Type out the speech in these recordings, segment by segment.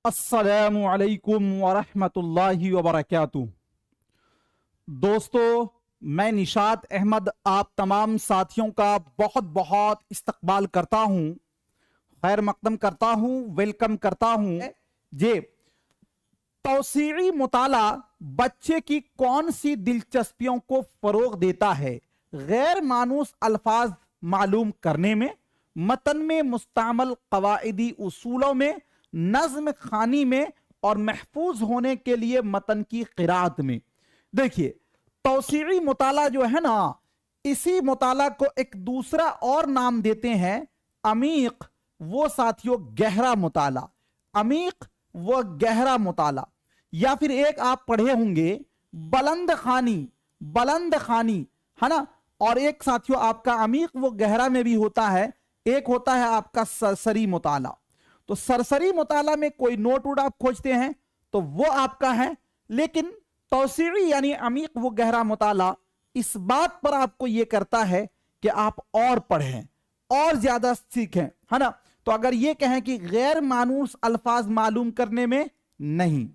अस्सलामु अलैकुम वरहमतुल्लाहि वबरकातुहू। दोस्तों, मैं निशात अहमद आप तमाम साथियों का बहुत बहुत इस्तकबाल करता हूँ, खैर मकदम करता हूँ, वेलकम करता हूँ। जे तौसीई मुताला बच्चे की कौन सी दिलचस्पियों को फरोग देता है? गैर मानूस अल्फाज मालूम करने में, मतन में मुस्तअमल कवाइदी उसूलों में, नज्म खानी में और महफूज होने के लिए मतन की क़िराअत में। देखिए, तौसीई मुताला जो है ना, इसी मुताला को एक दूसरा और नाम देते हैं अमीक। वो साथियों गहरा मुताला, अमीक वो गहरा मुताला। या फिर एक आप पढ़े होंगे बुलंद खानी, बुलंद खानी है ना। और एक साथियों आपका अमीक वो गहरा में भी होता है, एक होता है आपका सरसरी मुताला। तो सरसरी मुताला में कोई नोट वोट आप खोजते हैं तो वो आपका है, लेकिन तौसीई यानी अमीक वो गहरा मुताला इस बात पर आपको ये करता है कि आप और पढ़ें और ज्यादा सीखें, है ना। तो अगर ये कहें कि गैर मानूस अल्फाज मालूम करने में नहीं,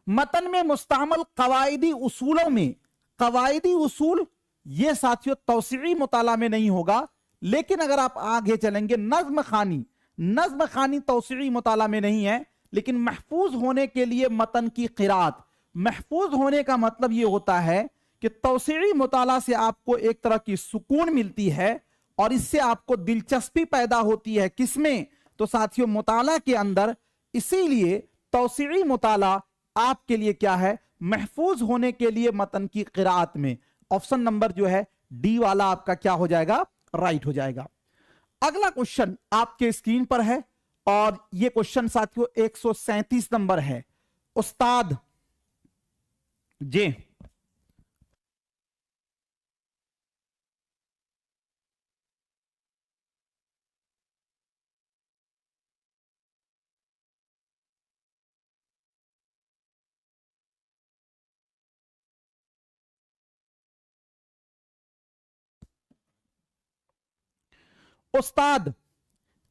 मतन में मुस्तअमल कवाइदी उसूलों में, कवाइदी उसूल ये साथियों तौसीई मुताला में नहीं होगा। लेकिन अगर आप आगे चलेंगे नज्म खानी, नज्म खानी तौसीई मुताला में नहीं है, लेकिन महफूज होने के लिए मतन की क़िराअत। महफूज होने का मतलब यह होता है कि तौसीई मुताला से आपको एक तरह की सुकून मिलती है और इससे आपको दिलचस्पी पैदा होती है। किसमें? तो साथियों मुताला के अंदर। इसीलिए तौसीई मुताला आपके लिए क्या है? महफूज होने के लिए मतन की क़िराअत में। ऑप्शन नंबर जो है डी वाला आपका क्या हो जाएगा? राइट हो जाएगा। अगला क्वेश्चन आपके स्क्रीन पर है और यह क्वेश्चन साथियों 137 नंबर है। उस्ताद जी, उस्ताद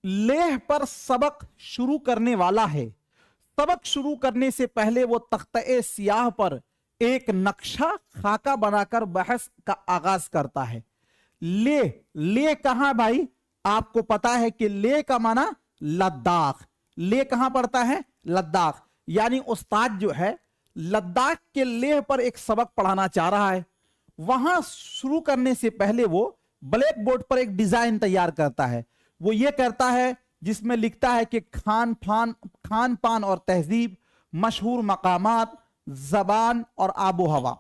लेह पर सबक शुरू करने वाला है। सबक शुरू करने से पहले वो तख्ते सियाह पर एक नक्शा खाका बनाकर बहस का आगाज करता है। ले, ले कहां भाई? आपको पता है कि ले का माना लद्दाख। ले कहां पड़ता है? लद्दाख। यानी उस्ताद जो है लद्दाख के लेह पर एक सबक पढ़ाना चाह रहा है। वहां शुरू करने से पहले वो ब्लैक बोर्ड पर एक डिजाइन तैयार करता है। वो ये करता है जिसमें लिखता है कि खान पान और तहजीब, मशहूर मकामात, जबान और आबो हवा।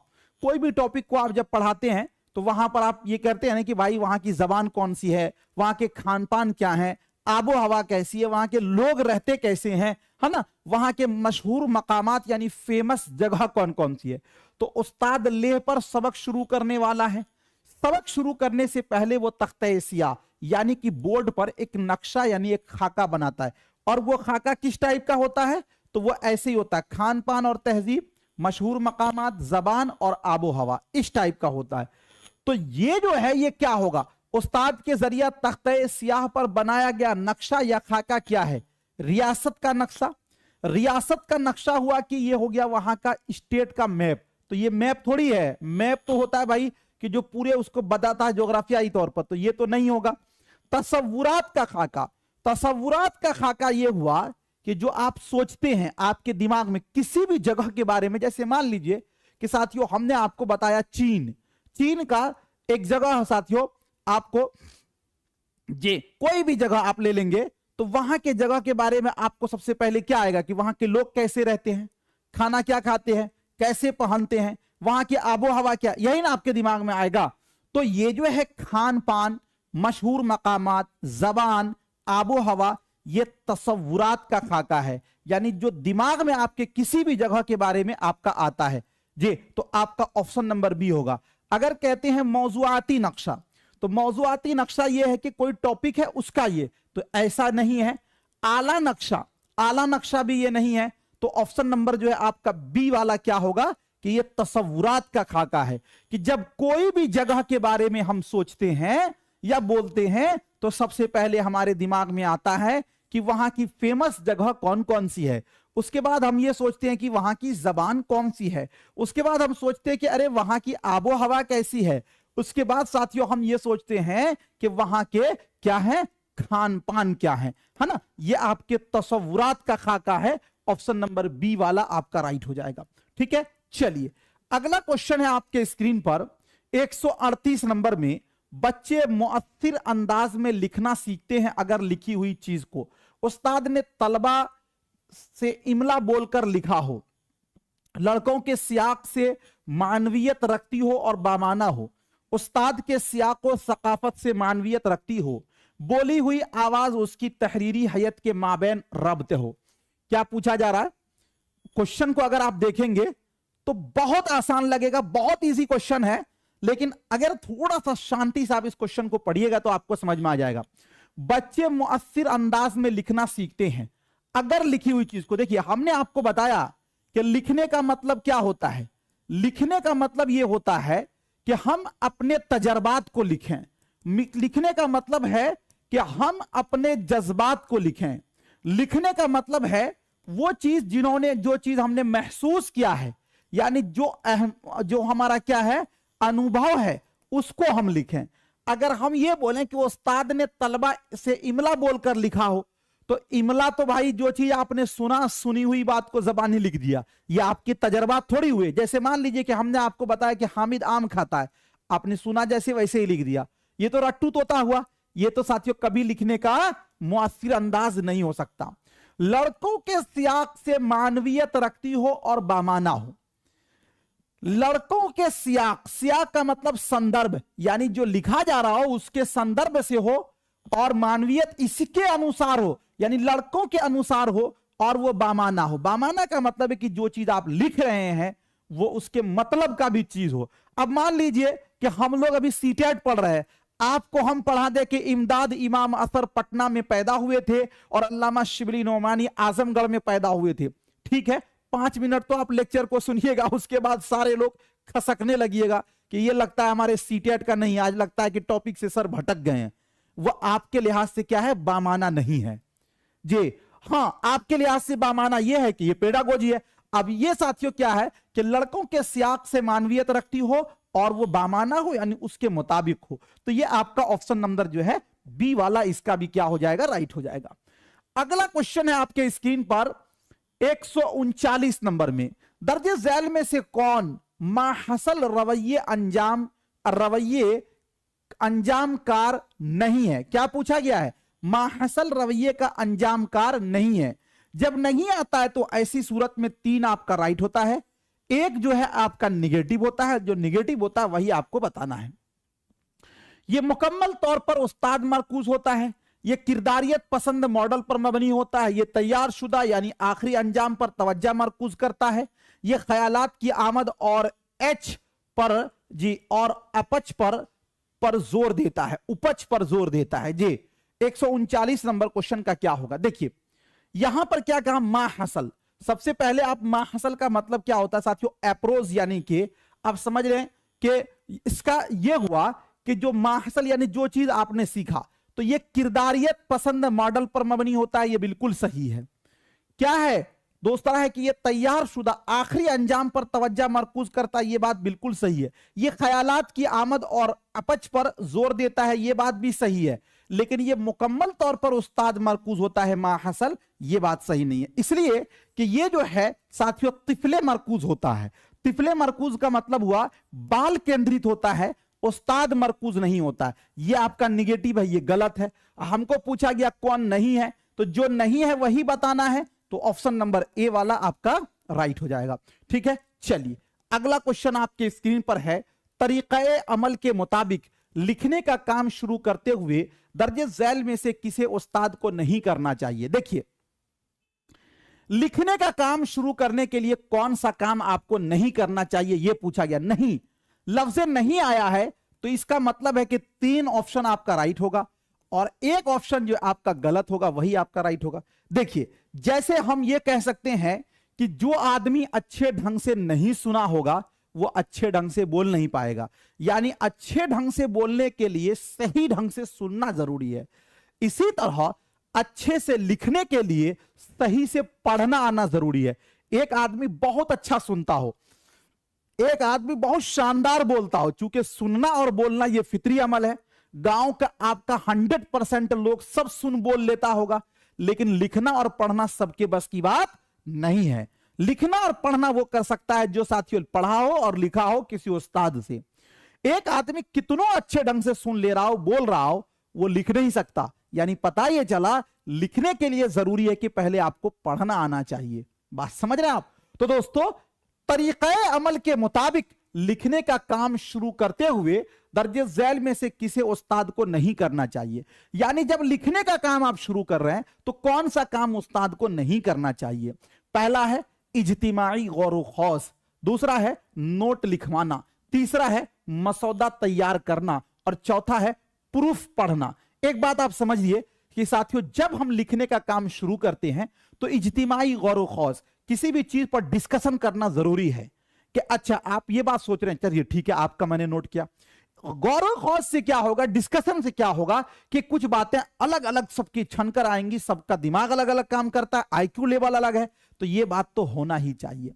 कोई भी टॉपिक को आप जब पढ़ाते हैं तो वहां पर आप ये करते हैं ना कि भाई वहां की जबान कौन सी है, वहां के खान पान क्या है, आबो हवा कैसी है, वहां के लोग रहते कैसे हैं, है ना, वहां के मशहूर मकामात यानी फेमस जगह कौन कौन सी है। तो उस्ताद लेह पर सबक शुरू करने वाला है। सबक शुरू करने से पहले वो तख्ते सियाह यानी कि बोर्ड पर एक नक्शा यानी एक खाका बनाता है। और वो खाका किस टाइप का होता है? तो वो ऐसे ही होता है, खान पान और तहजीब, मशहूर मकामात, जबान और आबो हवा, इस टाइप का होता है। तो ये जो है ये क्या होगा? उस्ताद के जरिया तख्ते सियाह पर बनाया गया नक्शा या खाका क्या है? रियासत का नक्शा। रियासत का नक्शा हुआ कि ये हो गया वहां का स्टेट का मैप। तो ये मैप थोड़ी है, मैप तो होता है भाई कि जो पूरे उसको बताता है ज्योग्राफियाई तौर पर, तो ये तो नहीं होगा। तसव्वुरात का खाका, तसव्वुरात का खाका ये हुआ कि जो आप सोचते हैं आपके दिमाग में किसी भी जगह के बारे में। जैसे मान लीजिए कि साथियों हमने आपको बताया चीन, चीन का एक जगह है साथियों, आपको जे कोई भी जगह आप ले लेंगे तो वहां के जगह के बारे में आपको सबसे पहले क्या आएगा कि वहां के लोग कैसे रहते हैं, खाना क्या खाते हैं, कैसे पहनते हैं, वहां की आबो हवा क्या, यही ना आपके दिमाग में आएगा। तो ये जो है खान पान, मशहूर मकामात, जबान, आबो हवा, ये तसव्वुरात का खाका है। यानी जो दिमाग में आपके किसी भी जगह के बारे में आपका आता है जी। तो आपका ऑप्शन नंबर बी होगा। अगर कहते हैं मौजुआती नक्शा, तो मौजुआती नक्शा ये है कि कोई टॉपिक है उसका ये, तो ऐसा नहीं है। आला नक्शा, आला नक्शा भी ये नहीं है। तो ऑप्शन नंबर जो है आपका बी वाला क्या होगा कि ये तसव्वुरात का खाका है, कि जब कोई भी जगह के बारे में हम सोचते हैं या बोलते हैं तो सबसे पहले हमारे दिमाग में आता है कि वहां की फेमस जगह कौन कौन सी है, उसके बाद हम ये सोचते हैं कि वहां की जबान कौन सी है, उसके बाद हम सोचते हैं कि अरे वहां की आबो हवा कैसी है, उसके बाद साथियों हम ये सोचते हैं कि वहां के क्या है, खान पान क्या है ना। ये आपके तसव्वुरात का खाका है। ऑप्शन नंबर बी वाला आपका राइट हो जाएगा। ठीक है, चलिए अगला क्वेश्चन है आपके स्क्रीन पर 138 नंबर में। बच्चे मुअत्थिर अंदाज में लिखना सीखते हैं अगर लिखी हुई चीज को उस्ताद ने तलबा से इमला बोलकर लिखा हो, लड़कों के सियाक से मानवियत रखती हो और बामाना हो, उस्ताद के सियाक और सकाफत से मानवियत रखती हो, बोली हुई आवाज उसकी तहरीरी हैयत के माबैन रब्त हो। क्या पूछा जा रहा है? क्वेश्चन को अगर आप देखेंगे तो बहुत आसान लगेगा, बहुत इजी क्वेश्चन है, लेकिन अगर थोड़ा सा शांति से आप इस क्वेश्चन को पढ़िएगा तो आपको समझ में आ जाएगा। बच्चे मुअस्सिर अंदाज में लिखना सीखते हैं अगर लिखी हुई चीज को, देखिए हमने आपको बताया कि लिखने का मतलब क्या होता है। लिखने का मतलब यह होता है कि हम अपने तजर्बात को लिखें। लिखने का मतलब है कि हम अपने जज्बात को लिखें। लिखने का मतलब है वो चीज जो चीज हमने महसूस किया है, यानी जो हमारा क्या है अनुभव है, उसको हम लिखें। अगर हम ये बोलें कि उस्ताद ने तलबा से इमला बोलकर लिखा हो, तो इमला तो भाई जो चीज आपने सुनी हुई बात को जबानी लिख दिया, ये आपकी तजर्बात थोड़ी हुए। जैसे मान लीजिए कि हमने आपको बताया कि हामिद आम खाता है, आपने सुना जैसे वैसे ही लिख दिया, ये तो रट्टू तोता हुआ। ये तो साथियों कभी लिखने का मुअस्सिर अंदाज नहीं हो सकता। लड़कों के सियाक से मानवियत रखती हो और बामाना हो। लड़कों के सियाक का मतलब संदर्भ, यानी जो लिखा जा रहा हो उसके संदर्भ से हो और मानवियत इसके अनुसार हो, यानी लड़कों के अनुसार हो और वो बामाना हो। बामाना का मतलब है कि जो चीज आप लिख रहे हैं वो उसके मतलब का भी चीज हो। अब मान लीजिए कि हम लोग अभी सीटेट पढ़ रहे हैं, आपको हम पढ़ा दे कि इमदाद इमाम असर पटना में पैदा हुए थे और अल्लामा शिबली नोमानी आजमगढ़ में पैदा हुए थे। ठीक है, 5 मिनट तो आप लेक्चर को सुनिएगा, उसके बाद सारे लोग खसकने लगिएगा कि ये लगता है हमारे सीटेट का नहीं, आज लगता है कि टॉपिक से सर भटक गए हैं। वो आपके लिहाज से क्या है, बामाना नहीं है जी। हाँ, आपके लिहाज से बामाना यह है कि ये पेडागोजी है। अब ये साथियों क्या है कि लड़कों के सियाक से मानवियत रखती हो और वो बामाना हो, यानी उसके मुताबिक हो। तो ये आपका ऑप्शन नंबर जो है बी वाला, इसका भी क्या हो जाएगा, राइट हो जाएगा। अगला क्वेश्चन है आपके स्क्रीन पर 139 नंबर में। दर्जे झैल में से कौन माहसल रवैये अंजामकार नहीं है? क्या पूछा गया है? माहसल रवैये का अंजामकार नहीं है। जब नहीं आता है तो ऐसी सूरत में 3 आपका राइट होता है, एक जो है आपका निगेटिव होता है, जो निगेटिव होता है वही आपको बताना है। यह मुकम्मल तौर पर उस्ताद मरकूज होता है, यह किरदारियत पसंद मॉडल पर मबनी होता है, यह तैयार शुदा यानी आखिरी अंजाम पर तवज्जो मरकूज करता है, यह ख्यालात की आमद और एच पर जी और अपच पर जोर देता है, उपज पर जोर देता है जी। 139 नंबर क्वेश्चन का क्या होगा? देखिए यहां पर क्या कहा, माहसल। सबसे पहले आप माहसल का मतलब क्या होता है साथियों, एप्रोज, यानी कि आप समझ रहे हैं कि इसका यह हुआ कि जो माहसल यानी जो चीज आपने सीखा, तो यह किरदारियत पसंद मॉडल पर मबनी होता है, यह बिल्कुल सही है। क्या है दोस्तों, है कि यह तैयार शुदा आखिरी अंजाम पर तवज्जो मरकूज करता है, यह बात बिल्कुल सही है। यह ख्यालात की आमद और अपच पर जोर देता है, यह बात भी सही है। लेकिन यह मुकम्मल तौर पर उस्ताद मरकूज होता है, माहसल, यह बात सही नहीं है। इसलिए कि यह जो है साथियों तिफले मरकूज होता है। तिफले मरकूज का मतलब हुआ बाल केंद्रित होता है, उस्ताद मरकूज नहीं होता है। यह आपका निगेटिव है, यह गलत है। हमको पूछा गया कौन नहीं है, तो जो नहीं है वही बताना है, तो ऑप्शन नंबर ए वाला आपका राइट हो जाएगा। ठीक है, चलिए अगला क्वेश्चन आपके स्क्रीन पर है। तरीक़े अमल के मुताबिक लिखने का काम शुरू करते हुए दर्जे झैल में से किसे उस्ताद को नहीं करना चाहिए? देखिए लिखने का काम शुरू करने के लिए कौन सा काम आपको नहीं करना चाहिए, यह पूछा गया। नहीं, लफ्ज़ नहीं आया है तो इसका मतलब है कि 3 ऑप्शन आपका राइट होगा और एक ऑप्शन जो आपका गलत होगा वही आपका राइट होगा। देखिए जैसे हम ये कह सकते हैं कि जो आदमी अच्छे ढंग से नहीं सुना होगा वो अच्छे ढंग से बोल नहीं पाएगा, यानी अच्छे ढंग से बोलने के लिए सही ढंग से सुनना जरूरी है। इसी तरह अच्छे से लिखने के लिए सही से पढ़ना आना जरूरी है। एक आदमी बहुत अच्छा सुनता हो, एक आदमी बहुत शानदार बोलता हो, चूंकि सुनना और बोलना यह फितरी अमल है। गांव का आपका 100% लोग सब सुन बोल लेता होगा, लेकिन लिखना और पढ़ना सबके बस की बात नहीं है। लिखना और पढ़ना वो कर सकता है जो साथियों पढ़ा हो और लिखा हो किसी उस्ताद से। एक आदमी कितनों अच्छे ढंग से सुन ले रहा हो, बोल रहा हो, वो लिख नहीं सकता। यानी पता ये चला लिखने के लिए जरूरी है कि पहले आपको पढ़ना आना चाहिए। बात समझ रहे हैं आप? तो दोस्तों, तरीक़े अमल के मुताबिक लिखने का काम शुरू करते हुए दर्जे झैल में से किसी उस्ताद को नहीं करना चाहिए। यानी जब लिखने का काम आप शुरू कर रहे हैं तो कौन सा काम उस्ताद को नहीं करना चाहिए? पहला है इज्तिमाई गौर खौस, दूसरा है नोट लिखवाना, तीसरा है मसौदा तैयार करना और चौथा है प्रूफ पढ़ना। एक बात आप समझिए कि साथियों, जब हम लिखने का काम शुरू करते हैं तो इज्तिमाई गौर खौस, किसी भी चीज पर डिस्कशन करना जरूरी है। कि अच्छा आप ये बात सोच रहे हैं, चलिए ठीक है, आपका मैंने नोट किया। गौर खौस से क्या होगा, डिस्कशन से क्या होगा कि कुछ बातें अलग अलग सबकी छनकर आएंगी, सबका दिमाग अलग अलग काम करता है, आईक्यू लेवल अलग है, तो ये बात तो होना ही चाहिए।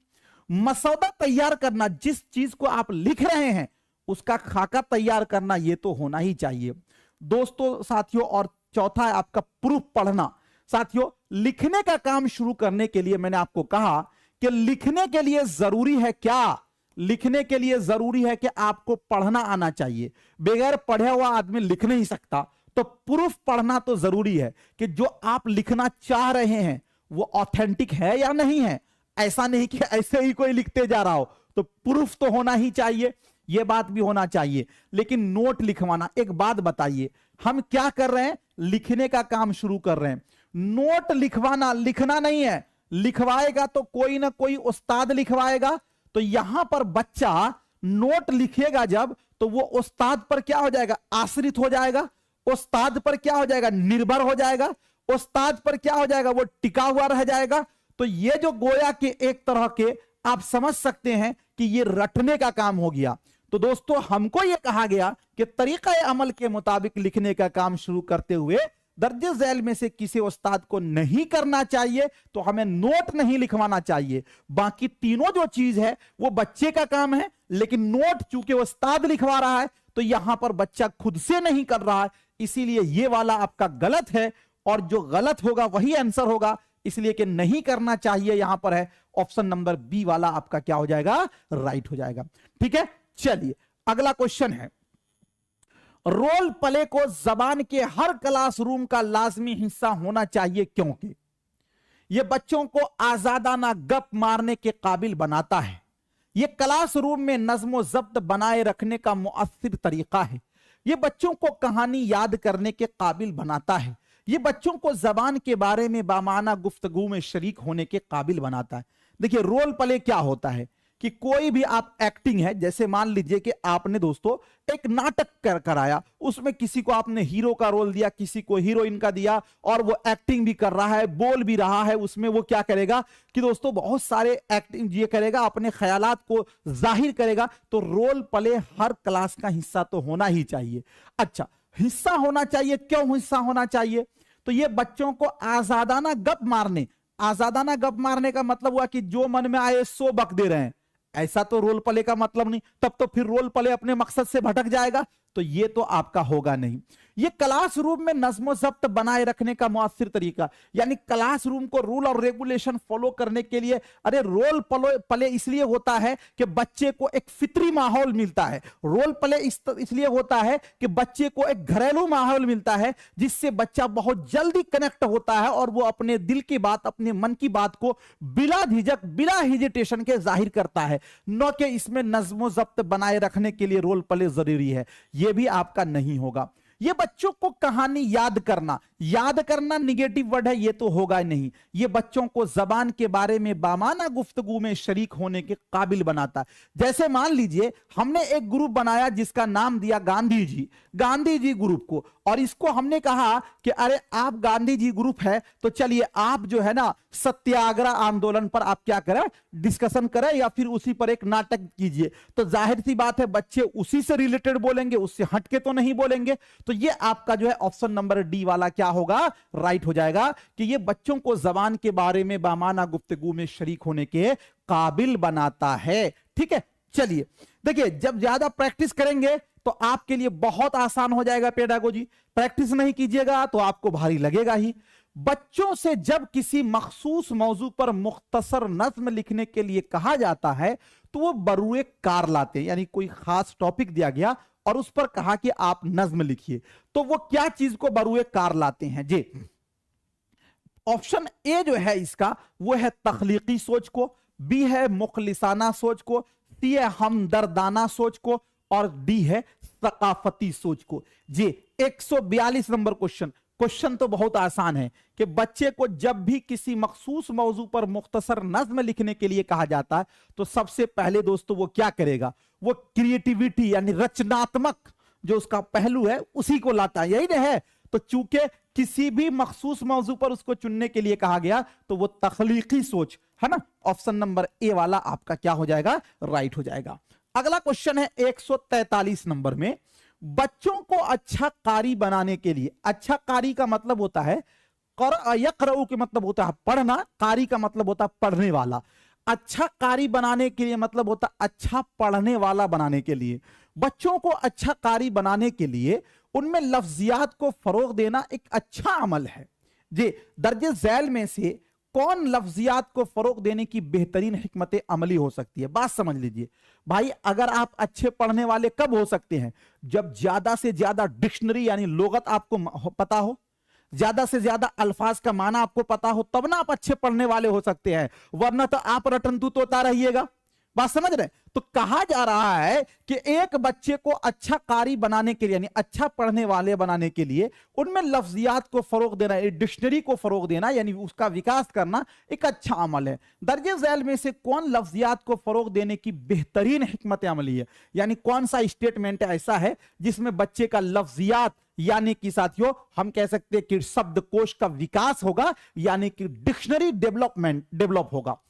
मसौदा तैयार करना, जिस चीज को आप लिख रहे हैं उसका खाका तैयार करना, ये तो होना ही चाहिए दोस्तों साथियों। और चौथा है आपका प्रूफ पढ़ना। साथियों, लिखने का काम शुरू करने के लिए मैंने आपको कहा कि लिखने के लिए जरूरी है क्या? लिखने के लिए जरूरी है कि आपको पढ़ना आना चाहिए। बगैर पढ़े हुआ आदमी लिख नहीं सकता। तो प्रूफ पढ़ना तो जरूरी है कि जो आप लिखना चाह रहे हैं वो ऑथेंटिक है या नहीं है। ऐसा नहीं कि ऐसे ही कोई लिखते जा रहा हो, तो प्रूफ तो होना ही चाहिए, यह बात भी होना चाहिए। लेकिन नोट लिखवाना, एक बात बताइए, हम क्या कर रहे हैं? लिखने का काम शुरू कर रहे हैं। नोट लिखवाना, लिखना नहीं है, लिखवाएगा तो कोई ना कोई उस्ताद लिखवाएगा। तो यहां पर बच्चा नोट लिखेगा जब, तो वो उस्ताद पर क्या हो जाएगा? आश्रित हो जाएगा। उस्ताद पर क्या हो जाएगा? निर्भर हो जाएगा। उस्ताद पर क्या हो जाएगा? वो टिका हुआ रह जाएगा। तो ये जो गोया के एक तरह के आप समझ सकते हैं कि ये रटने का काम हो गया। तो दोस्तों, हमको ये कहा गया कि तरीका अमल के मुताबिक लिखने का काम शुरू करते हुए दर्जे झैल में से किसी उस्ताद को नहीं करना चाहिए। तो हमें नोट नहीं लिखवाना चाहिए। बाकी तीनों जो चीज है वो बच्चे का काम है, लेकिन नोट चूंकि उस्ताद लिखवा रहा है तो यहां पर बच्चा खुद से नहीं कर रहा है, इसीलिए ये वाला आपका गलत है। और जो गलत होगा वही आंसर होगा, इसलिए कि नहीं करना चाहिए यहां पर है ऑप्शन नंबर बी वाला आपका क्या हो जाएगा? राइट हो जाएगा। ठीक है, चलिए अगला क्वेश्चन है, रोल प्ले को जबान के हर क्लासरूम का लाजमी हिस्सा होना चाहिए क्योंकि यह बच्चों को आजादाना गप मारने के काबिल बनाता है। यह क्लासरूम में नज्म जब्त बनाए रखने का मुअस्सिर तरीका है। यह बच्चों को कहानी याद करने के काबिल बनाता है। यह बच्चों को जबान के बारे में बामाना गुफ्तगू में शरीक होने के काबिल बनाता है। देखिए, रोल प्ले क्या होता है कि कोई भी आप एक्टिंग है, जैसे मान लीजिए कि आपने दोस्तों एक नाटक कराया, उसमें किसी को आपने हीरो का रोल दिया, किसी को हीरोइन का दिया, और वो एक्टिंग भी कर रहा है, बोल भी रहा है, उसमें वो क्या करेगा कि दोस्तों बहुत सारे एक्टिंग ये करेगा, अपने ख्यालात को जाहिर करेगा। तो रोल प्ले हर क्लास का हिस्सा तो होना ही चाहिए। अच्छा, हिस्सा होना चाहिए, क्यों हिस्सा होना चाहिए? तो ये बच्चों को आजादाना गप मारने, आजादाना गप मारने का मतलब हुआ कि जो मन में आए सो बक दे रहे हैं, ऐसा तो रोल प्ले का मतलब नहीं। तब तो फिर रोल प्ले अपने मकसद से भटक जाएगा, तो ये तो आपका होगा नहीं। ये क्लासरूम में नज्म जब्त बनाए रखने का मुअस्सिर तरीका, यानी क्लासरूम को रूल और रेगुलेशन फॉलो करने के लिए, अरे रोल प्ले इसलिए होता है कि बच्चे को एक फितरी माहौल मिलता है। रोल प्ले इसलिए होता है कि बच्चे को एक घरेलू माहौल मिलता है, जिससे बच्चा बहुत जल्दी कनेक्ट होता है और वो अपने दिल की बात, अपने मन की बात को बिला झिझक, बिला हेजिटेशन के जाहिर करता है। न कि इसमें नज्म जब्त बनाए रखने के लिए रोल प्ले जरूरी है, यह भी आपका नहीं होगा। ये बच्चों को कहानी याद करना, याद करना निगेटिव वर्ड है, ये तो होगा नहीं। ये बच्चों को जबान के बारे में बामाना गुफ्तगू में शरीक होने के काबिल बनाता है। जैसे मान लीजिए हमने एक ग्रुप बनाया जिसका नाम दिया गांधी जी, गांधी जी ग्रुप को, और इसको हमने कहा कि अरे आप गांधी जी ग्रुप है तो चलिए आप जो है ना सत्याग्रह आंदोलन पर आप क्या करें, डिस्कशन करें या फिर उसी पर एक नाटक कीजिए। तो जाहिर सी बात है बच्चे उसी से रिलेटेड बोलेंगे, उससे हटके तो नहीं बोलेंगे। तो ये आपका जो है ऑप्शन नंबर डी वाला क्या होगा, राइट हो जाएगा कि ये बच्चों को जबान के बारे में बामाना गुफ्तगू में शरीक होने के काबिल बनाता है। ठीक है, चलिए देखिए, जब ज्यादा प्रैक्टिस करेंगे तो आपके लिए बहुत आसान हो जाएगा पेडागोजी। प्रैक्टिस नहीं कीजिएगा तो आपको भारी लगेगा ही। बच्चों से जब किसी मखसूस मौजू पर मुख्तसर नज्म लिखने के लिए कहा जाता है तो वो बरूए कार लाते हैं, यानी कोई खास टॉपिक दिया गया और उस पर कहा कि आप नज्म लिखिए, तो वो क्या चीज को बरूए कार लाते हैं जी। ऑप्शन ए जो है इसका वो है तख्लीकी सोच को, बी है मुखलिसाना सोच को, सी है हमदर्दाना सोच को और डी है सकाफती सोच को जी। 142 नंबर क्वेश्चन। क्वेश्चन तो बहुत आसान है कि बच्चे को जब भी किसी मखसूस मौजू पर मुख्तसर नज्म लिखने के लिए कहा जाता है तो सबसे पहले दोस्तों वो क्या करेगा, वो क्रिएटिविटी यानी रचनात्मक जो उसका पहलू है उसी को लाता है, यही ना है। तो चूंकि किसी भी मखसूस मौजू पर उसको चुनने के लिए कहा गया तो वो तख्लीकी सोच है ना, ऑप्शन नंबर ए वाला आपका क्या हो जाएगा, राइट हो जाएगा। अगला क्वेश्चन है 143 नंबर में, बच्चों को अच्छा कारी बनाने के लिए, अच्छा कारी का मतलब होता है यक़रऊ के मतलब होता है पढ़ना, कारी का मतलब होता है पढ़ने वाला। अच्छा कारी बनाने के लिए मतलब होता है अच्छा पढ़ने वाला बनाने के लिए। बच्चों को अच्छा कारी बनाने के लिए उनमें लफ्जियात को फरोग देना एक अच्छा अमल है जी। दर्जे झैल में से कौन लफ्जियात को फरोग देने की बेहतरीन हिकमत अमली हो सकती है। बात समझ लीजिए भाई, अगर आप अच्छे पढ़ने वाले कब हो सकते हैं, जब ज्यादा से ज्यादा डिक्शनरी यानी लुगत आपको पता हो, ज्यादा से ज्यादा अल्फाज का माना आपको पता हो, तब ना आप अच्छे पढ़ने वाले हो सकते हैं, वरना तो आप रटन तू तोता रहिएगा। बात समझ रहे? तो कहा जा रहा है कि एक बच्चे को अच्छा कारी बनाने के लिए यानी अच्छा पढ़ने वाले बनाने के लिए उनमें लफ्जियात को फरोग देना, डिक्शनरी को फरोग देना यानी उसका विकास करना एक अच्छा अमल है। दर्जे झैल में से कौन लफ्जियात को फरोग देने की बेहतरीन हिकमत अमली है, यानी कौन सा स्टेटमेंट ऐसा है जिसमें बच्चे का लफ्जियात यानी कि साथियों हम कह सकते हैं कि शब्दकोश का विकास होगा, यानी कि डिक्शनरी डेवलप होगा।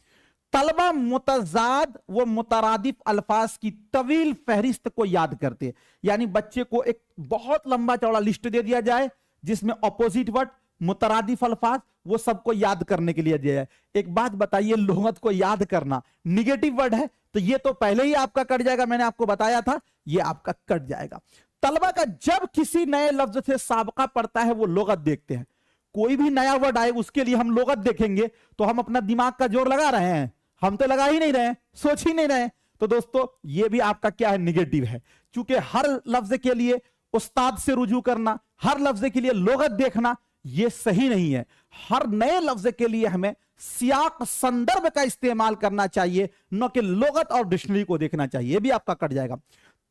तलबा मुतजाद व मुतरादिफ अल्फाज की तवील फहरिस्त को याद करते, यानी बच्चे को एक बहुत लंबा चौड़ा लिस्ट दे दिया जाए जिसमें अपोजिट वर्ड मुतरादिफ अल्फाज वो सबको याद करने के लिए दिया जाए। एक बात बताइए, लुगत को याद करना निगेटिव वर्ड है तो ये तो पहले ही आपका कट जाएगा, मैंने आपको बताया था ये आपका कट जाएगा। तलबा का जब किसी नए लफ्ज से साबका पड़ता है वो लुगत देखते हैं, कोई भी नया वर्ड आए उसके लिए हम लुगत देखेंगे तो हम अपना दिमाग का जोर लगा रहे हैं, हम तो लगा ही नहीं रहे, सोच ही नहीं रहे। तो दोस्तों ये भी आपका क्या है, निगेटिव है, क्योंकि हर लफ्ज के लिए उस्ताद से रुजू करना, हर लफ्ज के लिए लुगत देखना ये सही नहीं है। हर नए लफ्ज के लिए हमें सियाक संदर्भ का इस्तेमाल करना चाहिए, न कि लुगत और डिक्शनरी को देखना चाहिए। ये भी आपका कट जाएगा।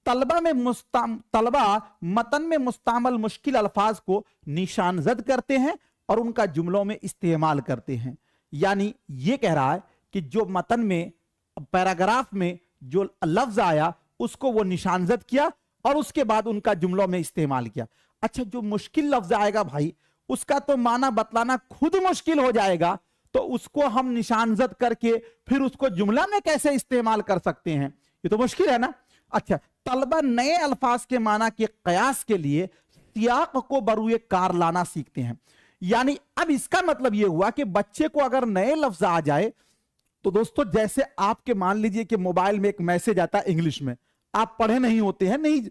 तलबा मतन में मुस्तामल मुश्किल अल्फाज को निशानजद करते हैं और उनका जुमलों में इस्तेमाल करते हैं, यानी ये कह रहा है कि जो मतन में पैराग्राफ में जो लफ्ज आया उसको वो निशानजद किया और उसके बाद उनका जुमलों में इस्तेमाल किया। अच्छा, जो मुश्किल लफ्ज आएगा भाई उसका तो माना बतलाना खुद मुश्किल हो जाएगा, तो उसको हम निशानजद करके फिर उसको जुमला में कैसे इस्तेमाल कर सकते हैं, ये तो मुश्किल है ना। अच्छा, तलबा नए अल्फाज के माना के कयास के लिए सियाक को बरूए कार लाना सीखते हैं, यानी अब इसका मतलब यह हुआ कि बच्चे को अगर नए लफ्ज आ जाए तो दोस्तों जैसे आपके मान लीजिए कि मोबाइल में एक मैसेज आता है इंग्लिश में, आप पढ़े नहीं होते हैं, नहीं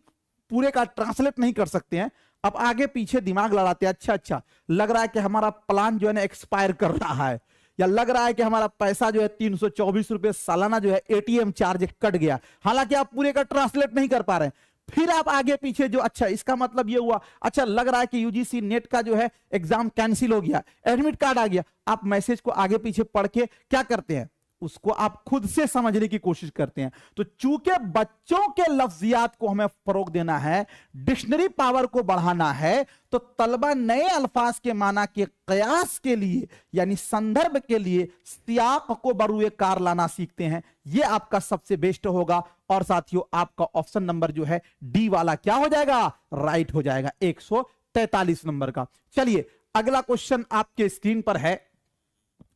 पूरे का ट्रांसलेट नहीं कर सकते हैं, अब आगे पीछे दिमाग लड़ाते हैं, अच्छा लग रहा है कि हमारा प्लान जो है ना एक्सपायर कर रहा है, या लग रहा है कि हमारा पैसा जो है 324 रुपए सालाना जो है एटीएम चार्ज कट गया, हालांकि आप पूरे का ट्रांसलेट नहीं कर पा रहे हैं। फिर आप आगे पीछे जो अच्छा इसका मतलब ये हुआ, अच्छा लग रहा है कि यूजीसी नेट का जो है एग्जाम कैंसिल हो गया, एडमिट कार्ड आ गया, आप मैसेज को आगे पीछे पढ़ के क्या करते हैं, उसको आप खुद से समझने की कोशिश करते हैं। तो चूंकि बच्चों के लफ्जियात को हमें फरोग देना है, डिक्शनरी पावर को बढ़ाना है, तो तलबा नए अल्फाज के माना के कयास के लिए यानी संदर्भ के लिए सियाक को बरूए कार लाना सीखते हैं। यह आपका सबसे बेस्ट होगा और साथियों आपका ऑप्शन नंबर जो है डी वाला क्या हो जाएगा, राइट हो जाएगा। 143 नंबर का। चलिए अगला क्वेश्चन आपके स्क्रीन पर है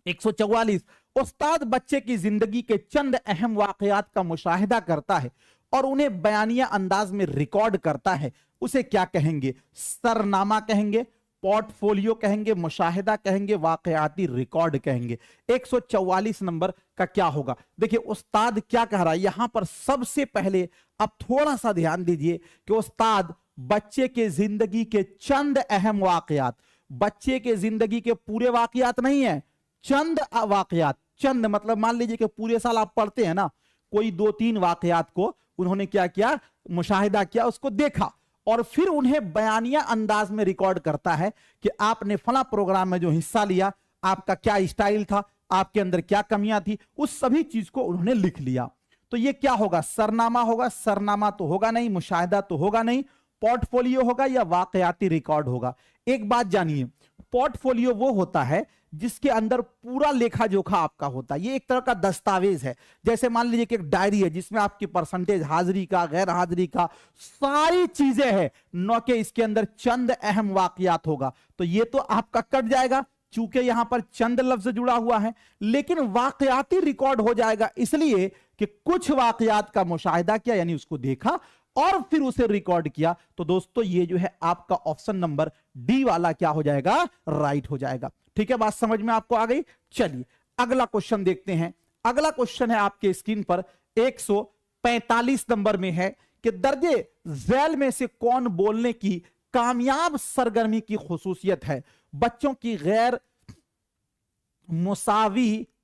144। उस्ताद बच्चे की जिंदगी के चंद अहम वाकयात का मुशाहिदा करता है और उन्हें बयानिया अंदाज में रिकॉर्ड करता है, उसे क्या कहेंगे? सरनामा कहेंगे, पोर्टफोलियो कहेंगे, मुशाहिदा कहेंगे, वाकयाती रिकॉर्ड कहेंगे। 144 नंबर का क्या होगा? देखिए उस्ताद क्या कह रहा है यहां पर। सबसे पहले अब थोड़ा सा ध्यान दीजिए कि उस्ताद बच्चे के जिंदगी के चंद अहम वाकयात, बच्चे के जिंदगी के पूरे वाकयात नहीं है, चंद वाकयात। चंद मतलब मान लीजिए कि पूरे साल आप पढ़ते हैं ना, कोई 2-3 वाकयात को उन्होंने क्या किया, मुशाहिदा किया, उसको देखा और फिर उन्हें बयानिया अंदाज में रिकॉर्ड करता है कि आपने फला प्रोग्राम में जो हिस्सा लिया, आपका क्या स्टाइल था, आपके अंदर क्या कमियां थी, उस सभी चीज को उन्होंने लिख लिया। तो ये क्या होगा? सरनामा होगा? सरनामा तो होगा नहीं, मुशाहिदा तो होगा नहीं, पोर्टफोलियो होगा या वाकयाती रिकॉर्ड होगा। एक बात जानिए, पोर्टफोलियो वो होता है जिसके अंदर पूरा लेखा जोखा आपका होता है। ये एक तरह का दस्तावेज है। जैसे मान लीजिए कि एक डायरी है जिसमें आपकी परसेंटेज, हाजिरी का, गैर हाजिरी का, सारी चीजें हैं, न कि इसके अंदर चंद अहम वाकयात होगा। तो ये तो आपका कट जाएगा चूंकि यहां पर चंद लफ्ज जुड़ा हुआ है। लेकिन वाकयाती रिकॉर्ड हो जाएगा इसलिए कि कुछ वाकयात का मुशाहिदा किया, यानी उसको देखा और फिर उसे रिकॉर्ड किया। तो दोस्तों ये जो है आपका ऑप्शन नंबर डी वाला क्या हो जाएगा? राइट हो जाएगा। ठीक है, बात समझ में आपको आ गई। चलिए अगला क्वेश्चन देखते हैं। अगला क्वेश्चन है आपके स्क्रीन पर 145 नंबर में है कि दर्जे झैल में से कौन बोलने की कामयाब सरगर्मी की खुसूसियत है? बच्चों की गैर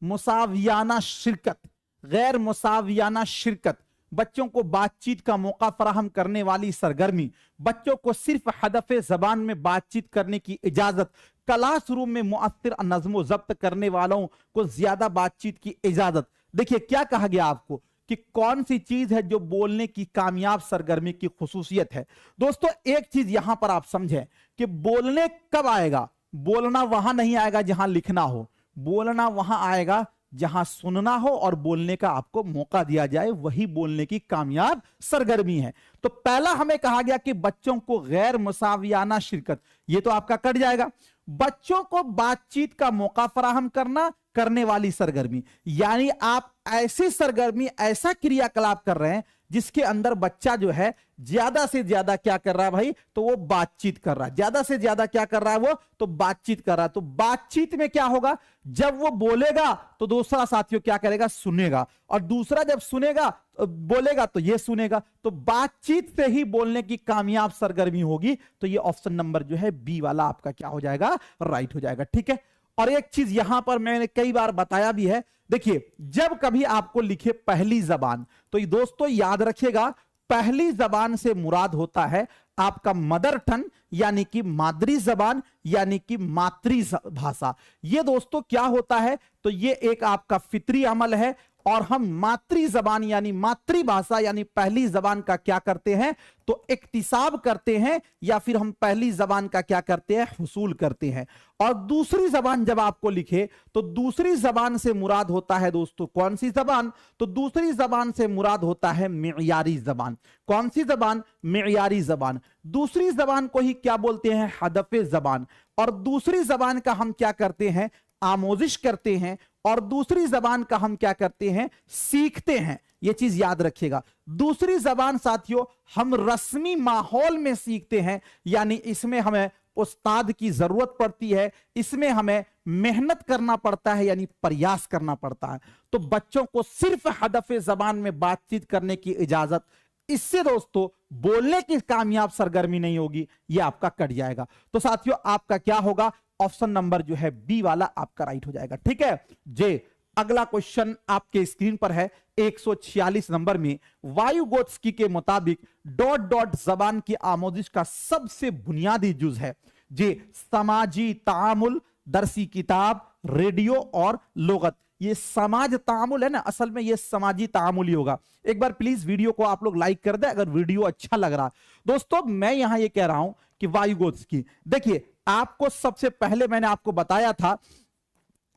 मुसावियाना शिरकत, गैर मुसावियाना शिरकत, बच्चों को बातचीत का मौका फराहम करने वाली सरगर्मी, बच्चों को सिर्फ हदफ़े जबान में बातचीत करने की इजाजत, क्लासरूम में मुअत्तिर नज़्म ज़ब्त करने वालों को ज्यादा बातचीत की इजाजत। देखिए क्या कहा गया आपको कि कौन सी चीज है जो बोलने की कामयाब सरगर्मी की खुसूसियत है। दोस्तों एक चीज यहां पर आप समझें कि बोलने कब आएगा? बोलना वहां नहीं आएगा जहां लिखना हो, बोलना वहां आएगा जहां सुनना हो और बोलने का आपको मौका दिया जाए, वही बोलने की कामयाब सरगर्मी है। तो पहला हमें कहा गया कि बच्चों को गैर मुसावियाना शिरकत, ये तो आपका कट जाएगा। बच्चों को बातचीत का मौका फराहम करने वाली सरगर्मी, यानी आप ऐसी सरगर्मी, ऐसा क्रियाकलाप कर रहे हैं जिसके अंदर बच्चा जो है ज्यादा से ज्यादा क्या कर रहा है भाई? तो वो बातचीत कर रहा है। ज्यादा से ज्यादा क्या कर रहा है वो? तो बातचीत कर रहा है। तो बातचीत में क्या होगा? जब वो बोलेगा तो दूसरा साथियों क्या करेगा? सुनेगा, और दूसरा जब सुनेगा बोलेगा तो ये सुनेगा। तो बातचीत से ही बोलने की कामयाब सरगर्मी होगी। तो ये ऑप्शन नंबर जो है बी वाला आपका क्या हो जाएगा? राइट हो जाएगा। ठीक है, और एक चीज यहां पर मैंने कई बार बताया भी है, देखिए जब कभी आपको लिखे पहली जबान, तो ये दोस्तों याद रखिएगा, पहली जबान से मुराद होता है आपका मदर टंग, यानी कि मादरी जबान, यानी कि मातृभाषा। ये दोस्तों क्या होता है? तो ये एक आपका फितरी अमल है, और हम मातृ जबान यानी मातृभाषा यानी पहली जबान का क्या करते हैं? तो इक्तिसाब करते हैं, या फिर हम पहली जबान का क्या करते हैं? हुसूल करते हैं। और दूसरी जबान जब आपको लिखे तो दूसरी जबान से मुराद होता है दोस्तों कौन सी जबान? तो दूसरी जबान से मुराद होता है मियारी जबान। कौन सी जबान? मियारी जबान। दूसरी जबान को ही क्या बोलते हैं? हदफे जबान। और दूसरी जबान का हम क्या करते हैं? आमोजिश करते हैं। और दूसरी जबान का हम क्या करते हैं? सीखते हैं। यह चीज याद रखिएगा। दूसरी जबान साथियों हम रस्मी माहौल में सीखते हैं, यानी इसमें हमें उस्ताद की जरूरत पड़ती है, इसमें हमें मेहनत करना पड़ता है, यानी प्रयास करना पड़ता है। तो बच्चों को सिर्फ हदफे जबान में बातचीत करने की इजाजत, इससे दोस्तों बोलने की कामयाब सरगर्मी नहीं होगी, यह आपका कट जाएगा। तो साथियों आपका क्या होगा? ऑप्शन नंबर जो है बी वाला आपका राइट हो जाएगा। ठीक है जे, अगला क्वेश्चन आपके स्क्रीन पर है 146 नंबर में। वायुगोत्स्की के मुताबिक डॉट डॉट जबान की आमोजिश का सबसे बुनियादी जुज है जे समाजी तामुल, दरसी किताब, रेडियो और लोगत। ये समाज तामुल है ना, असल में ये समाजी तामुल ही होगा। एक बार प्लीज वीडियो को आप लोग लाइक कर दे अगर वीडियो अच्छा लग रहा। दोस्तों मैं यहां ये कह रहा हूं कि वायुगोत्स्की, देखिए आपको सबसे पहले मैंने आपको बताया था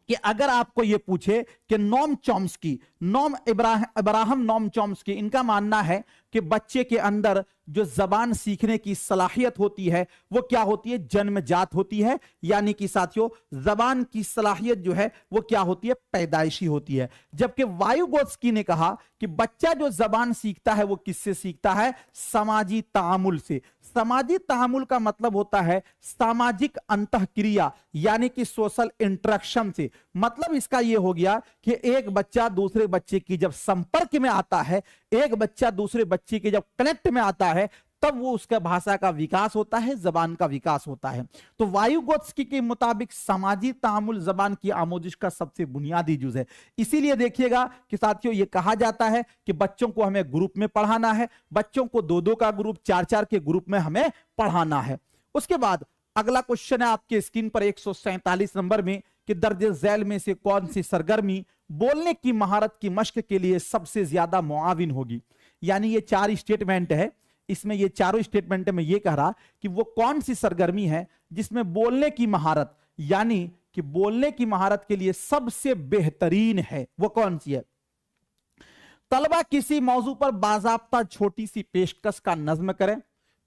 कि अगर आपको यह पूछे कि नोम चॉम्स्की, नोम इब्राहिम नोम चॉम्स्की, इनका मानना है कि बच्चे के अंदर जो जबान सीखने की सलाहियत होती है वो क्या होती है, जन्मजात होती है। यानी कि साथियों जबान की सलाहियत जो है वो क्या होती है, पैदाइशी होती है। जबकि वायुगोत्स्की ने कहा कि बच्चा जो जबान सीखता है वो किससे सीखता है, समाजी तामुल से। समाजी तामुल का मतलब होता है सामाजिक अंतःक्रिया यानी कि सोशल इंटरेक्शन से। मतलब इसका यह हो गया कि एक बच्चा दूसरे बच्चे की जब संपर्क में आता है, एक बच्चा दूसरे बच्चे के जब कनेक्ट में आता है, तब वो उसका भाषा का विकास होता है, जबान का विकास होता है। तो वायुगोत्स्की के मुताबिक सामाजिक तामुल जबान की आमोजिश का सबसे बुनियादी जुज है। इसीलिए देखिएगा कि साथियों ये कहा जाता है कि बच्चों को हमें ग्रुप में पढ़ाना है, बच्चों को 2-2 का ग्रुप, 4-4 के ग्रुप में हमें पढ़ाना है। उसके बाद अगला क्वेश्चन है आपके स्क्रीन पर 147 नंबर में कि दर्जे झैल में से कौन सी सरगर्मी बोलने की महारत की मश्क के लिए सबसे ज्यादा मुआविन होगी। यानी ये 4 स्टेटमेंट है, इसमें ये चारों स्टेटमेंट में ये कह रहा कि वो कौन सी सरगर्मी है जिसमें बोलने की महारत, यानी कि बोलने की महारत के लिए सबसे बेहतरीन है, वो कौन सी है। तलबा किसी मौजू पर बाज़ाब्ता छोटी सी पेशकश का नज्म करें।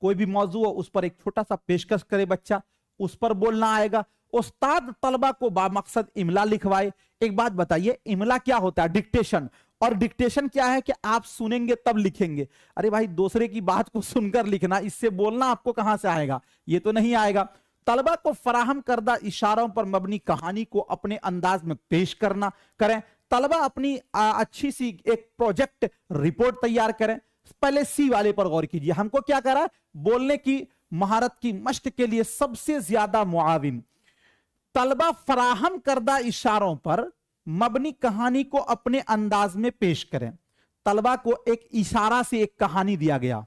कोई भी मौजू हो उस पर एक छोटा सा पेशकश करे बच्चा, उस पर बोलना आएगा। उस्ताद तलबा को बामकसद इमला लिखवाए। एक बात बताइए, इमला क्या होता है, डिक्टेशन। और डिक्टेशन क्या है कि आप सुनेंगे तब लिखेंगे। अरे भाई दूसरे की बात को सुनकर लिखना, इससे बोलना आपको कहां से आएगा, ये तो नहीं आएगा। तलबा को फराहम करदा इशारों पर मबनी कहानी को अपने अंदाज में पेश करना करें। तलबा अपनी अच्छी सी एक प्रोजेक्ट रिपोर्ट तैयार करें। पहले सी वाले पर गौर कीजिए, हमको क्या करा, बोलने की महारत की मश्क के लिए सबसे ज्यादा मुआविन। तलबा फराहम करदा इशारों पर मबनी कहानी को अपने अंदाज में पेश करें। तलबा को एक इशारा से एक कहानी दिया गया,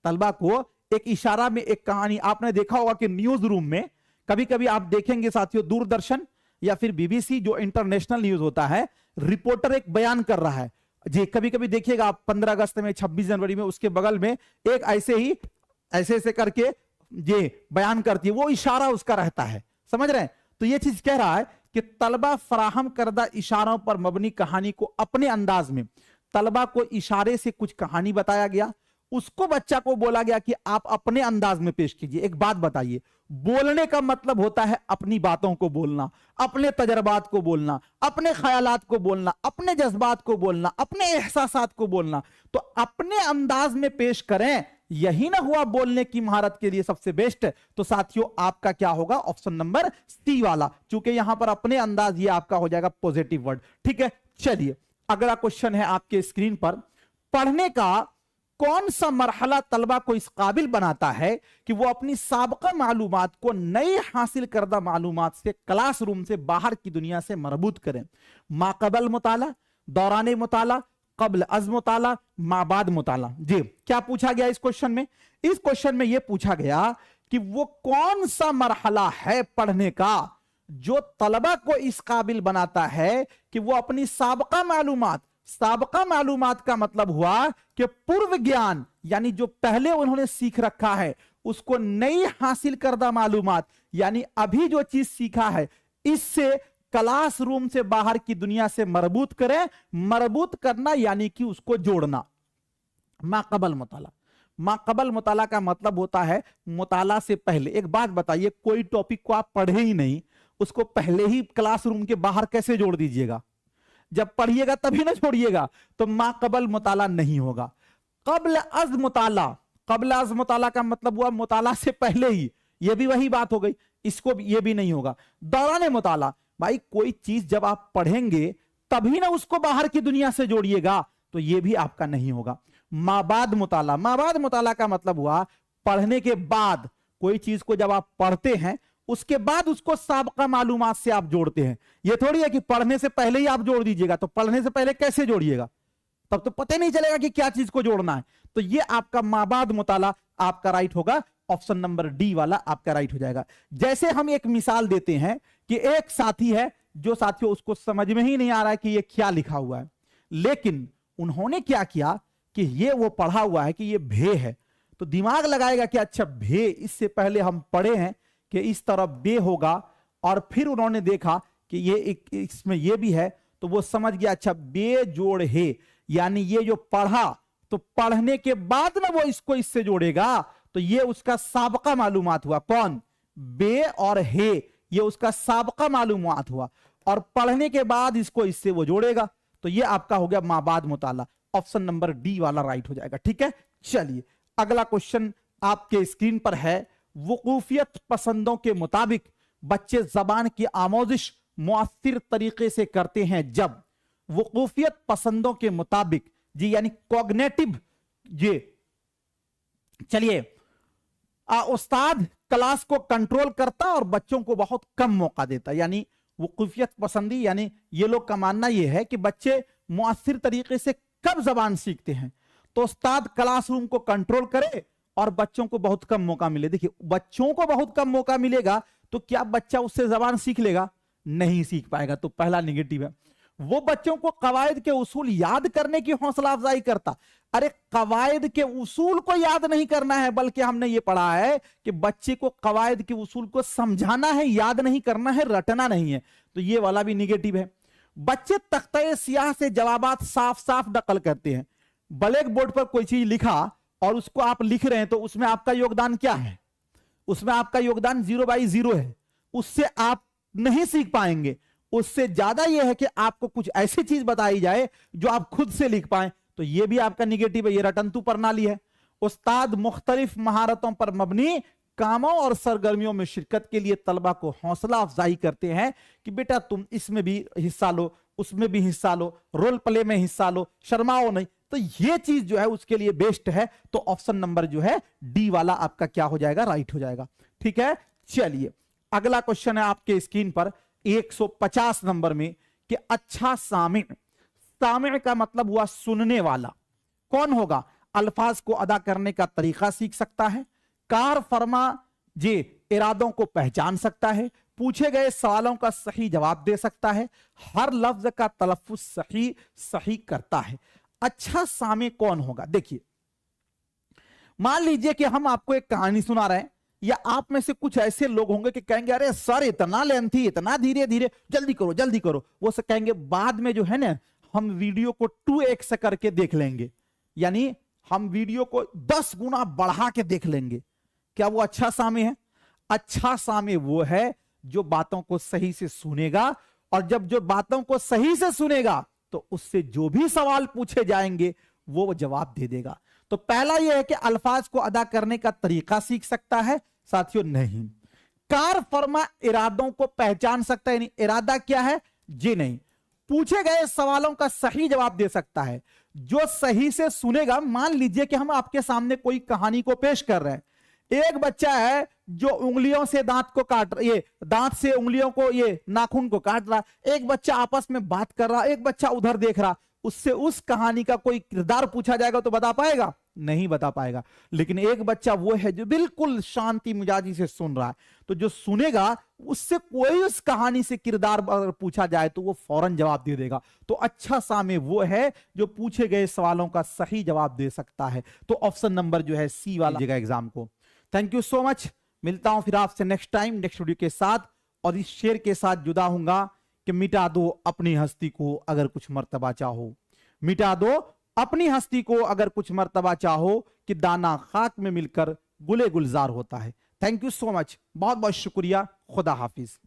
तलबा को एक इशारा में एक कहानी। आपने देखा होगा कि न्यूज रूम में कभी कभी आप देखेंगे साथियों, दूरदर्शन या फिर बीबीसी जो इंटरनेशनल न्यूज होता है, रिपोर्टर एक बयान कर रहा है जी। कभी कभी देखिएगा आप 15 अगस्त में, 26 जनवरी में, उसके बगल में एक ऐसे ही ऐसे ऐसे करके ये बयान करती है, वो इशारा उसका रहता है, समझ रहे हैं। तो ये चीज कह रहा है कि तलबा फराहम करदा इशारों पर मबनी कहानी को अपने अंदाज में, तलबा को इशारे से कुछ कहानी बताया गया, उसको बच्चा को बोला गया कि आप अपने अंदाज में पेश कीजिए। एक बात बताइए, बोलने का मतलब होता है अपनी बातों को बोलना, अपने तजर्बात को बोलना, अपने ख्यालात को बोलना, अपने जज्बात को बोलना, अपने एहसासात को बोलना। तो अपने अंदाज में पेश करें, यही ना हुआ बोलने की महारत के लिए सबसे बेस्ट। तो साथियों आपका क्या होगा, ऑप्शन नंबर सी वाला, क्योंकि यहां पर अपने अंदाज ये आपका हो जाएगा पॉजिटिव वर्ड। ठीक है, चलिए अगला क्वेश्चन है आपके स्क्रीन पर। पढ़ने का कौन सा मरहला तलबा को इस काबिल बनाता है कि वो अपनी साबका मालूमात को नए हासिल करदा मालूमात से, क्लासरूम से बाहर की दुनिया से मरबूत करें। माकबल मुताला, दौराने मुताला, कबल अज़ मुताला, माबाद मुताला। जी क्या पूछा गया इस क्वेश्चन में, इस क्वेश्चन में यह पूछा गया कि वो कौन सा मरहला है पढ़ने का जो तलबा को इस काबिल बनाता है कि वो अपनी साबका मालूमात, साबका मालूमात का मतलब हुआ कि पूर्व ज्ञान, यानी जो पहले उन्होंने सीख रखा है उसको नई हासिल करदा मालूमात, यानी अभी जो चीज सीखा है इससे क्लासरूम से बाहर की दुनिया से मरबूत करें। मरबूत करना यानी कि उसको जोड़ना। माकबल मुताला, माकबल मुताला का मतलब होता है मुताला से पहले। एक बात बताइए, कोई टॉपिक को आप पढ़े ही नहीं, उसको पहले ही क्लासरूम के बाहर कैसे जोड़ दीजिएगा, जब पढ़िएगा तभी ना छोड़िएगा, तो माकबल मुताला नहीं होगा। कबल अज़ मुताला, कबल अज़ मुताला का मतलब हुआ मुताला से पहले ही, ये भी वही बात हो गई, इसको ये भी नहीं होगा। दौरान मुताला, भाई कोई चीज जब आप पढ़ेंगे तभी ना उसको बाहर की दुनिया से जोड़िएगा, तो ये भी आपका नहीं होगा। माबाद मुताला, माबाद मुताला का मतलब हुआ पढ़ने के बाद, कोई चीज को जब आप पढ़ते हैं उसके बाद उसको साबका मालूमात से आप जोड़ते हैं। ये थोड़ी है कि पढ़ने से पहले ही आप जोड़ दीजिएगा, तो पढ़ने से पहले कैसे जोड़िएगा, तब तो पता नहीं चलेगा कि क्या चीज को जोड़ना है। तो ये आपका माबाद मुताला आपका राइट होगा, ऑप्शन नंबर डी वाला आपका राइट हो जाएगा। जैसे हम एक मिसाल देते हैं कि एक साथी है जो साथियों उसको समझ में ही नहीं आ रहा है कि ये क्या लिखा हुआ है, लेकिन उन्होंने क्या किया कि ये वो पढ़ा हुआ है कि ये भे है, तो दिमाग लगाएगा कि अच्छा भे, इससे पहले हम पढ़े हैं कि इस तरफ बे होगा, और फिर उन्होंने देखा कि ये इसमें ये भी है, तो वो समझ गया अच्छा बे जोड़ है, यानी ये जो पढ़ा तो पढ़ने के बाद ना वो इसको इससे जोड़ेगा, तो ये उसका साबका मालूमात हुआ। कौन? बे और हे, ये उसका साबका मालूमात हुआ, और पढ़ने के बाद इसको इससे वो जोड़ेगा, तो ये आपका हो गया माबाद मुताला। ऑप्शन नंबर डी वाला राइट हो जाएगा। ठीक है, चलिए अगला क्वेश्चन आपके स्क्रीन पर है। वकूफियत पसंदों के मुताबिक बच्चे जबान की आमोजिश मुअस्सिर तरीके से करते हैं जब। वकूफियत पसंदों के मुताबिक जी यानी कॉग्निटिव, ये चलिए उस्ताद क्लास को कंट्रोल करता और बच्चों को बहुत कम मौका देता। यानी वकूफियत पसंदी यानी ये लोग का मानना ये है कि बच्चे मुअस्सिर तरीके से कब जबान सीखते हैं, तो उस्ताद क्लासरूम को कंट्रोल करे और बच्चों को बहुत कम मौका मिले। देखिए बच्चों को बहुत कम मौका मिलेगा तो क्या बच्चा उससे जबान सीख लेगा? नहीं सीख पाएगा, तो पहला निगेटिव है। वो बच्चों को कवायद के उसूल याद करने की हौसला अफजाई करता। अरे कवायद के उसूल को याद नहीं करना है, बल्कि हमने ये पढ़ा है कि बच्चे को कवायद के उसूल को समझाना है, याद नहीं करना है, रटना नहीं है, तो ये वाला भी निगेटिव है। बच्चे तख्ते सियाह से जवाबात साफ साफ नकल करते हैं। ब्लैक बोर्ड पर कोई चीज लिखा और उसको आप लिख रहे हैं, तो उसमें आपका योगदान क्या है? उसमें आपका योगदान 0/0 है, उससे आप नहीं सीख पाएंगे। उससे ज्यादा यह है कि आपको कुछ ऐसी चीज बताई जाए जो आप खुद से लिख पाए, तो यह भी आपका निगेटिव है, ये रटंतु प्रणाली है। उस्ताद मुख्तलिफ महारतों पर मबनी कामों और सरगर्मियों में शिरकत के लिए तलबा को हौसला अफजाई करते हैं कि बेटा तुम इसमें भी हिस्सा लो, उसमें भी हिस्सा लो, रोल प्ले में हिस्सा लो, शर्माओ नहीं। तो ये चीज जो है उसके लिए बेस्ट है, तो ऑप्शन नंबर जो है डी वाला आपका क्या हो जाएगा? राइट हो जाएगा। ठीक है, चलिए अगला क्वेश्चन है आपके स्क्रीन पर 150 नंबर में कि अच्छा सामिዕ, सामिዕ का मतलब हुआ सुनने वाला, कौन होगा? अल्फाज को अदा करने का तरीका सीख सकता है, कार फरमा जे इरादों को पहचान सकता है, पूछे गए सवालों का सही जवाब दे सकता है, हर लफ्ज का तलफ्फुज सही सही करता है। अच्छा सामिዕ कौन होगा? देखिए मान लीजिए कि हम आपको एक कहानी सुना रहे हैं, या आप में से कुछ ऐसे लोग होंगे कि कहेंगे अरे सर इतना लेंथी, इतना धीरे धीरे, जल्दी करो जल्दी करो। वो से कहेंगे बाद में जो है ना हम वीडियो को 2x करके देख लेंगे, यानी हम वीडियो को 10 गुना बढ़ा के देख लेंगे। क्या वो अच्छा सामिዕ है? अच्छा सामिዕ वो है जो बातों को सही से सुनेगा, और जब जो बातों को सही से सुनेगा तो उससे जो भी सवाल पूछे जाएंगे वो जवाब दे देगा। तो पहला यह है कि अल्फाज को अदा करने का तरीका सीख सकता है, साथियों नहीं। कार फरमा इरादों को पहचान सकता है, यानी इरादा क्या है जी नहीं। पूछे गए सवालों का सही जवाब दे सकता है, जो सही से सुनेगा। मान लीजिए कि हम आपके सामने कोई कहानी को पेश कर रहे हैं, एक बच्चा है जो उंगलियों से दांत को काट रहा, ये दांत से उंगलियों को, ये नाखून को काट रहा, एक बच्चा आपस में बात कर रहा, एक बच्चा उधर देख रहा, उससे उस कहानी का कोई किरदार पूछा जाएगा तो बता पाएगा? नहीं बता पाएगा। लेकिन एक बच्चा वो है जो बिल्कुल शांति मिजाजी से सुन रहा है, तो जो सुनेगा उससे कोई उस कहानी से किरदार अगर पूछा जाए तो वो फौरन जवाब दे देगा। तो अच्छा सामिዕ वो है जो पूछे गए सवालों का सही जवाब दे सकता है। तो ऑप्शन नंबर जो है सी वाला जगह एग्जाम को। थैंक यू सो मच, मिलता हूं फिर आपसे नेक्स्ट टाइम नेक्स्ट वीडियो के साथ, और इस शेर के साथ जुदा हूंगा कि मिटा दो अपनी हस्ती को अगर कुछ मर्तबा चाहो, मिटा दो अपनी हस्ती को अगर कुछ मर्तबा चाहो, कि दाना खाक में मिलकर गुले गुलजार होता है। थैंक यू सो मच, बहुत बहुत शुक्रिया, खुदा हाफिज।